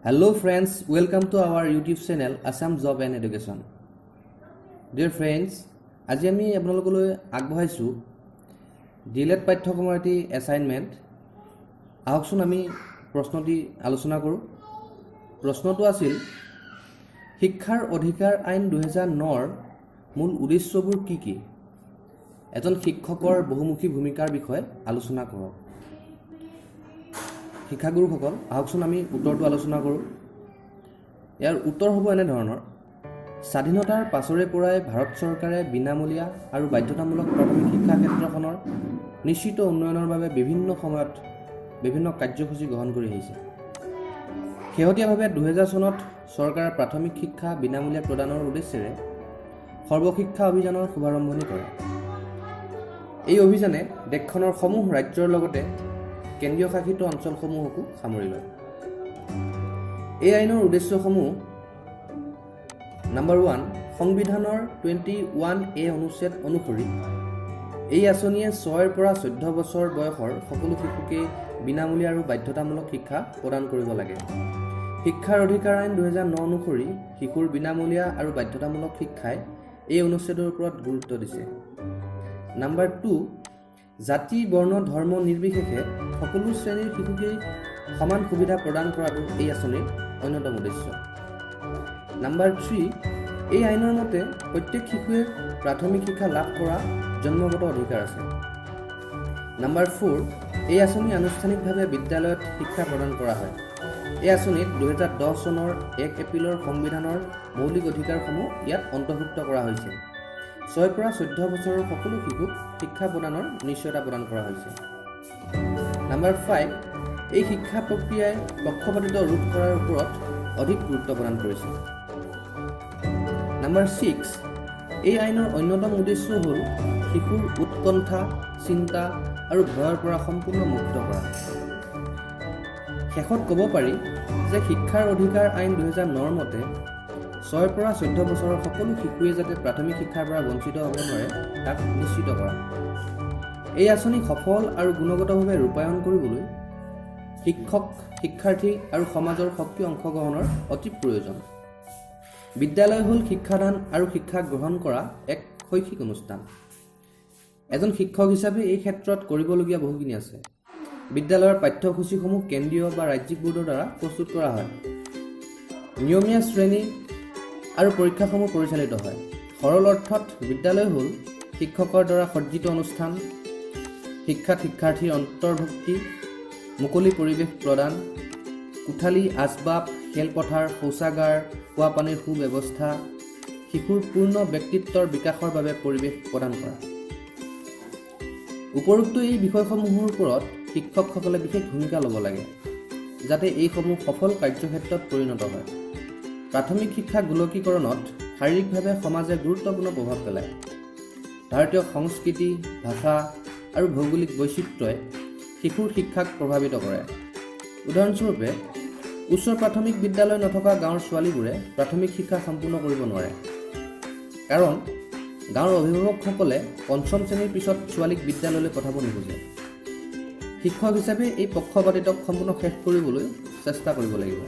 Hello friends, welcome to our YouTube channel Assam Job and Education. Dear friends, আজি আমি আপোনালোকলৈ আগবঢ়াইছো delete পাঠ্যক্ৰমৰ এটি এছাইনমেণ্ট। আহকচোন আমি প্ৰশ্নটি আলোচনা কৰোঁ। প্ৰশ্নটো আছিল শিক্ষাৰ অধিকাৰ আইন 2009ৰ মূল উদ্দেশ্যবোৰ কি কি? এজন শিক্ষকৰ বহুমুখী ভূমিকাৰ বিষয়ে আলোচনা কৰক। শিক্ষাগুৰুসকল আহকচোন আমি উত্তৰটো আলোচনা কৰোঁ। ইয়াৰ উত্তৰ হ'ব এনে ধৰণৰ: স্বাধীনতাৰ পাছৰে পৰাই ভাৰত চৰকাৰে বিনামূলীয়া আৰু বাধ্যতামূলক প্ৰাথমিক শিক্ষা ক্ষেত্ৰখনৰ নিশ্চিত উন্নয়নৰ বাবে বিভিন্ন সময়ত বিভিন্ন কাৰ্যসূচী গ্ৰহণ কৰি আহিছে। শেহতীয়াভাৱে 2000 চনত চৰকাৰে প্ৰাথমিক শিক্ষা বিনামূলীয়া প্ৰদানৰ উদ্দেশ্যেৰে সৰ্বশিক্ষা অভিযানৰ শুভাৰম্ভণি কৰে। এই অভিযানে দেশখনৰ সমূহ ৰাজ্যৰ লগতে কেন্দ্ৰীয় শাসিত অঞ্চলসমূহকো সামৰি লয়। এই আইনৰ উদ্দেশ্যসমূহ: নম্বৰ 1, সংবিধানৰ 21A অনুচ্ছেদ অনুসৰি এই আঁচনিয়ে 6ৰ পৰা 14 বছৰ বয়সৰ সকলো শিশুকে বিনামূলীয়া আৰু বাধ্যতামূলক শিক্ষা প্ৰদান কৰিব লাগে। শিক্ষাৰ অধিকাৰ আইন 2009 অনুসৰি শিশুৰ বিনামূলীয়া আৰু বাধ্যতামূলক শিক্ষাই এই অনুচ্ছেদৰ ওপৰত গুৰুত্ব দিছে। নম্বৰ 2, জাতি, বৰ্ণ, ধৰ্ম নিৰ্বিশেষে সকলো শ্ৰেণীৰ শিশুকেই সমান সুবিধা প্ৰদান কৰাটো এই আঁচনিৰ অন্যতম উদ্দেশ্য। নম্বৰ 3, এই আইনৰ মতে প্ৰত্যেক শিশুৱে প্ৰাথমিক শিক্ষা লাভ কৰা জন্মগত অধিকাৰ আছে। নম্বৰ 4, এই আঁচনি আনুষ্ঠানিকভাৱে বিদ্যালয়ত শিক্ষা প্ৰদান কৰা হয়। এই আঁচনিত 2010 চনৰ 1 এপ্ৰিলৰ সংবিধানৰ মৌলিক অধিকাৰসমূহ ইয়াত অন্তৰ্ভুক্ত কৰা হৈছে। 6ৰ পৰা 14 বছৰৰ সকলো শিশুক শিক্ষা প্ৰদানৰ নিশ্চয়তা প্ৰদান কৰা হৈছে। নম্বৰ 5, এই শিক্ষা প্ৰক্ৰিয়াই পক্ষপাতিত্ব ৰোধ কৰাৰ ওপৰত অধিক গুৰুত্ব প্ৰদান কৰিছে। নম্বৰ 6, এই আইনৰ অন্যতম উদ্দেশ্য হ'ল শিশুৰ উৎকণ্ঠা, চিন্তা আৰু ভয়ৰ পৰা সম্পূৰ্ণ মুক্ত কৰা। শেষত ক'ব পাৰি যে শিক্ষাৰ অধিকাৰ আইন 2009ৰ মতে 6ৰ পৰা 14 বছৰৰ সকলো শিশুৱে যাতে প্ৰাথমিক শিক্ষাৰ পৰা বঞ্চিত হ'ব নোৱাৰে তাক নিশ্চিত কৰা। এই আঁচনি সফল আৰু গুণগতভাৱে ৰূপায়ণ কৰিবলৈ শিক্ষক, শিক্ষাৰ্থী আৰু সমাজৰ সক্ৰিয় অংশগ্ৰহণৰ অতি প্ৰয়োজন। বিদ্যালয় হ'ল শিক্ষাদান আৰু শিক্ষা গ্ৰহণ কৰা এক শৈক্ষিক অনুষ্ঠান। এজন শিক্ষক হিচাপে এই ক্ষেত্ৰত কৰিবলগীয়া বহুখিনি আছে। বিদ্যালয়ৰ পাঠ্যসূচীসমূহ কেন্দ্ৰীয় বা ৰাজ্যিক বোৰ্ডৰ দ্বাৰা প্ৰস্তুত কৰা হয়। নিয়মীয়া শ্ৰেণী আৰু পৰীক্ষাসমূহ পৰিচালিত হয়। সৰল অৰ্থত বিদ্যালয় হ'ল শিক্ষকৰ দ্বাৰা সজ্জিত অনুষ্ঠান, শিক্ষাত শিক্ষাৰ্থীৰ অন্তৰ্ভুক্তি, মুকলি পৰিৱেশ প্ৰদান, কোঠালি, আচবাব, খেলপথাৰ, শৌচাগাৰ, খোৱা পানীৰ সুব্যৱস্থা, শিশুৰ পূৰ্ণ ব্যক্তিত্বৰ বিকাশৰ বাবে পৰিৱেশ প্ৰদান কৰা। উপৰোক্ত এই বিষয়সমূহৰ ওপৰত শিক্ষকসকলে বিশেষ ভূমিকা ল'ব লাগে যাতে এইসমূহ সফল কাৰ্যক্ষেত্ৰত পৰিণত হয়। প্ৰাথমিক শিক্ষা গোলকীকৰণত শাৰীৰিকভাৱে সমাজে গুৰুত্বপূৰ্ণ প্ৰভাৱ পেলায়। ভাৰতীয় সংস্কৃতি, ভাষা আৰু ভৌগোলিক বৈচিত্ৰ্যই শিশুৰ শিক্ষাক প্ৰভাৱিত কৰে। উদাহৰণস্বৰূপে, উচ্চ প্ৰাথমিক বিদ্যালয় নথকা গাঁৱৰ ছোৱালীবোৰে প্ৰাথমিক শিক্ষা সম্পূৰ্ণ কৰিব নোৱাৰে, কাৰণ গাঁৱৰ অভিভাৱকসকলে 5ম শ্ৰেণীৰ পিছত ছোৱালীক বিদ্যালয়লৈ পঠাব নোখোজে। শিক্ষক হিচাপে এই পক্ষপাতিত্বক সম্পূৰ্ণ শেষ কৰিবলৈ চেষ্টা কৰিব লাগিব।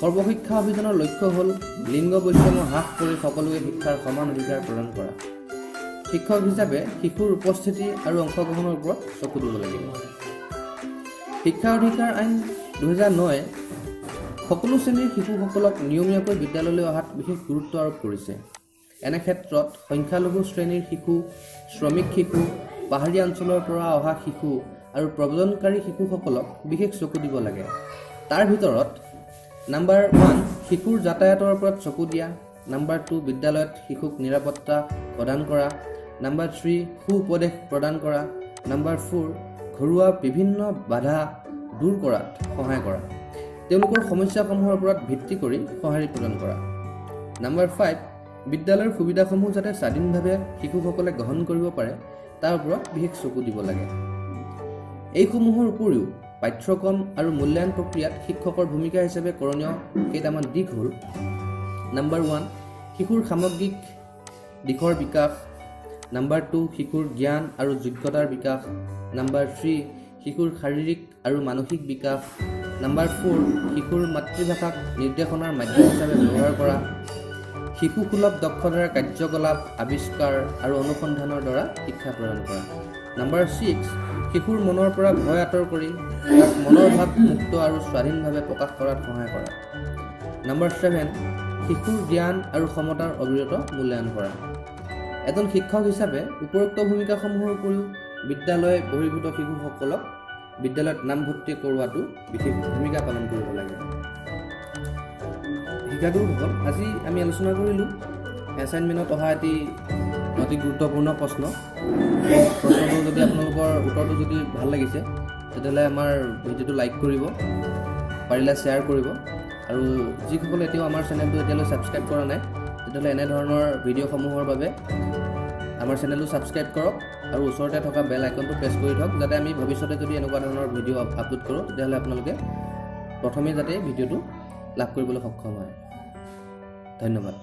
সৰ্বশিক্ষা অভিযানৰ লক্ষ্য হ'ল লিংগ বৈষম্য হ্ৰাস কৰি সকলোকে শিক্ষাৰ সমান অধিকাৰ প্ৰদান কৰা। শিক্ষক হিচাপে শিশুৰ উপস্থিতি আৰু অংশগ্ৰহণৰ ওপৰত চকু দিব লাগিব। শিক্ষা অধিকাৰ আইন 2009 সকলো শ্ৰেণীৰ শিশুসকলক নিয়মীয়াকৈ বিদ্যালয়লৈ অহাত বিশেষ গুৰুত্ব আৰোপ কৰিছে। এনে ক্ষেত্ৰত সংখ্যালঘু শ্ৰেণীৰ শিশু, শ্ৰমিক শিশু, পাহাৰীয়া অঞ্চলৰ পৰা অহা শিশু আৰু প্ৰব্ৰজনকাৰী শিশুসকলক বিশেষ চকু দিব লাগে। তাৰ ভিতৰত নম্বৰ 1, শিশুৰ যাতায়াতৰ ওপৰত চকু দিয়া। নম্বৰ 2, বিদ্যালয়ত শিশুক নিৰাপত্তা প্ৰদান কৰা। নম্বৰ 3, সু উপদেশ প্ৰদান কৰা। নম্বৰ 4, ঘৰুৱা বিভিন্ন বাধা দূৰ কৰাত সহায় কৰা। তেওঁলোকৰ সমস্যাসমূহৰ ওপৰত ভিত্তি কৰি সঁহাৰি প্ৰদান কৰা। নম্বৰ 5, বিদ্যালয়ৰ সুবিধাসমূহ যাতে স্বাধীনভাৱে শিশুসকলে গ্ৰহণ কৰিব পাৰে তাৰ ওপৰত বিশেষ চকু দিব লাগে। এইসমূহৰ উপৰিও পাঠ্যক্ৰম আৰু মূল্যায়ন প্ৰক্ৰিয়াত শিক্ষকৰ ভূমিকা হিচাপে কৰণীয় কেইটামান দিশ হ'ল: নম্বৰ 1, শিশুৰ সামগ্ৰিক দিশৰ বিকাশ। নম্বৰ 2, শিশুৰ জ্ঞান আৰু যোগ্যতাৰ বিকাশ। নম্বৰ 3, শিশুৰ শাৰীৰিক আৰু মানসিক বিকাশ। নাম্বাৰ 4 শিশুৰ মাতৃভাষাক নিৰ্দেশনাৰ মাধ্যম হিচাপে ব্যৱহাৰ কৰা শিশুসুলভ দক্ষতাৰ কাৰ্যকলাপ আৱিষ্কাৰ আৰু অনুসন্ধানৰ দ্বাৰা শিক্ষা প্ৰদান কৰা নাম্বাৰ 6 শিশুৰ মনৰ পৰা ভয় আঁতৰ কৰি তাক মনৰ ভাৱ মুক্ত আৰু স্বাধীনভাৱে প্ৰকাশ কৰাত সহায় কৰা নাম্বাৰ 7 শিশুৰ জ্ঞান আৰু ক্ষমতাৰ অবিৰত মূল্যায়ন কৰা এজন শিক্ষক হিচাপে উপৰোক্ত ভূমিকাসমূহৰ উপৰিও বিদ্যালয় বহিৰ্ভূত শিশুসকলক বিদ্যালয়ত নামভৰ্তি কৰোৱাটো বিশেষ ভূমিকা পালন কৰিব লাগে শিক্ষাগুৰুসকল আজি আমি আলোচনা কৰিলোঁ এছাইনমেণ্টত অহা এটি অতি গুৰুত্বপূৰ্ণ প্ৰশ্নটো যদি আপোনালোকৰ উত্তৰটো যদি ভাল লাগিছে তেতিয়াহ'লে আমাৰ ভিডিঅ'টো লাইক কৰিব পাৰিলে শ্বেয়াৰ কৰিব আৰু যিসকলে এতিয়াও আমাৰ চেনেলটো এতিয়ালৈ ছাবস্ক্ৰাইব কৰা নাই তেতিয়াহ'লে এনেধৰণৰ ভিডিঅ'সমূহৰ বাবে আমাৰ চেনেলটো ছাবস্ক্ৰাইব কৰক আৰু ওচৰতে থকা বেল আইকনটো প্ৰেছ কৰি থওক যাতে আমি ভৱিষ্যতে যদি এনেকুৱা ধৰণৰ ভিডিঅ' আপলোড কৰোঁ তেতিয়াহ'লে আপোনালোকে প্ৰথমে যাতে ভিডিঅ'টো লাভ কৰিবলৈ সক্ষম হয় ধন্যবাদ